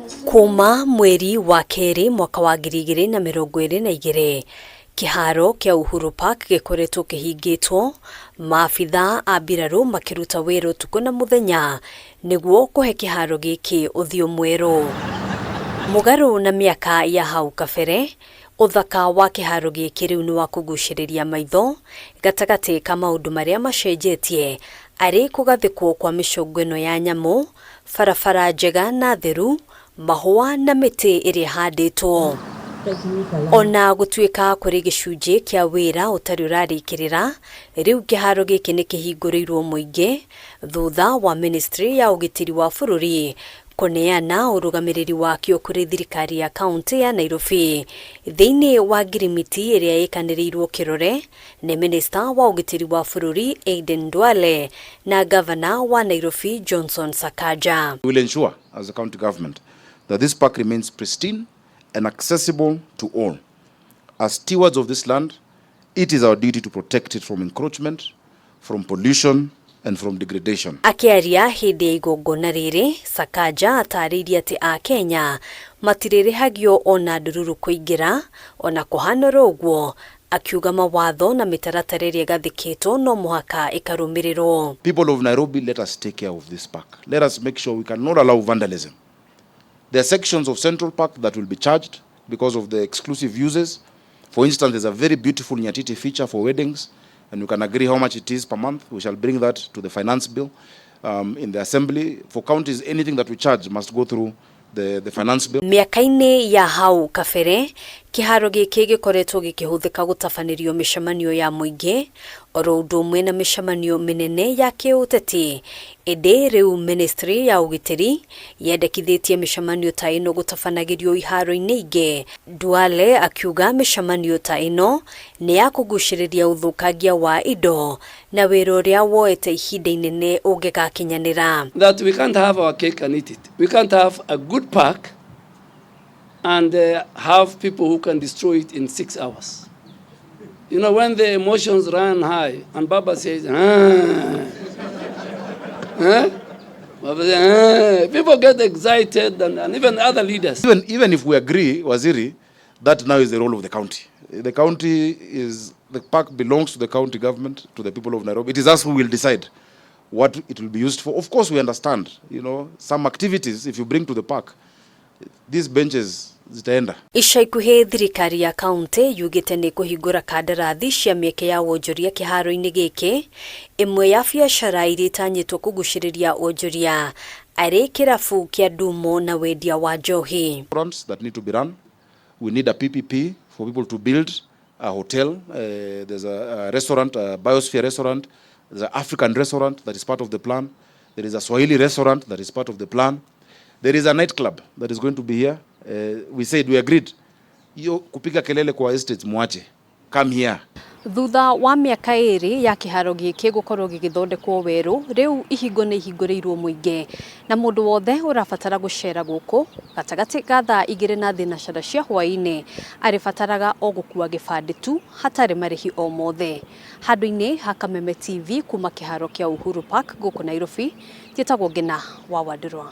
Kuma mweri wa keri mwaka wa 2022 kiharo kia Uhuru Park gikoretwo kihingitwo, maabitha a mbiraru makiruta wĩra tuko na muthenya niguo kuhe kiharo giki uthio mweru. Mugaru na miaka ya hau kabere, uthaka wa kiharo giki riu ni wa kuguciriria maitho gatagati ka maundu maria macenjetie ari kugathikwo kwa micungweno ya nyamu, farafara njega na theru, mahua na miti iri handitwo. Ona gutuika kuri gicunji kia wira utari urarikirira, riu kiharo giki ni kihinguriirwo muingi thutha wa ministry ya ugitiri wa bururi kuneana urugamiriri wakio kuri thirikari ya kaunti ya Nairobi thiini wa ngirimiti iria ikaniriirwo kirore ni minister wa ugitiri wa bururi ADEN DUALE na governor wa Nairobi Johnson Sakaja. We will ensure as a county government that this park remains pristine and accessible to all. As stewards of this land, it is our duty to protect it from encroachment, from pollution and from degradation. Akiaria hindi igongona riri, Sakaja atariria ati Akenya matirĩrĩhagio ona ndururu kuingira ona kuhanĩrwo ũguo, akiuga mawatho na mĩtaratara ĩrĩa ĩgathĩkĩtwo no mũhaka ĩkarũmĩrĩrwo. People of Nairobi, let us take care of this park. Let us make sure we cannot allow vandalism. There are sections of Central Park that will be charged because of the exclusive uses. For instance, there's a very beautiful Nyatiti feature for weddings, and you can agree how much it is per month. We shall bring that to the finance bill in the assembly. For counties, anything that we charge must go through the finance bill. Miaka-ini ya hau kabere, kiharo giki gikoretwo gikihuthika gutabanĩrio mĩcemanio ya muingi, oro ũndũ ũmwe na mĩcemanio mĩnene ya kĩũteti. Ĩndĩ rĩu ministry ya ugitiri yendekithĩtie mĩcemanio ta ĩno gũtabanagĩrio iharo-inĩ ingĩ. DUALE akiuga mĩcemanio ta ĩno nĩ ya kũgucĩrĩria ũthũkangia wa indo na wĩra ũrĩa woete ihinda inene ũngĩgakinyanĩra. That we can't have our cake and eat it. We can't have a good park and have people who can destroy it in 6 hours. You know, when the emotions run high and Baba says, people get excited and even other leaders. Even if we agree, Waziri, that now is the role of the county. The park belongs to the county government, to the people of Nairobi. It is us who will decide what it will be used for. Of course, we understand, some activities, if you bring to the park, these benches zitaenda. Ica ikuhĩ thirikari ya kaunti yugĩte nĩ kũhingũra kandarathi cia mĩeke ya wonjoria kĩharo-inĩ gĩkĩ, ĩmwe ya biacara iria itanyĩtwo kũgucĩrĩria wonjoria arĩ kĩrabu kĩa ndumo na wendia wa njohi. That need to be run. We need a PPP for people to build a hotel. There's a restaurant, a biosphere restaurant. There's an African restaurant that is part of the plan. There is a Swahili restaurant that is part of the plan. There is a nightclub that is going to be here. We said we agreed. Kupiga kelele kwa estates muache. Come here. Thutha wa mĩaka ĩrĩ ya kĩharo gĩkĩ gũkorwo gĩgĩthondekwo werũ, rĩu ihingo nĩ ihingũrĩirwo mũingĩ na mũndũ wothe ũrabatara gũcera gũkũ gatagatĩ ga thaa 2 na thinacara cia hwaĩ-inĩ arĩbataraga o gũkua gĩbandĩ tu hatarĩ marĩhi o mothe. Handũ-inĩ ha Kameme TV kuma kĩharo kĩa Uhuru Park gũkũ Nairobi, njĩtagwo Ngina wa Wandĩrwa.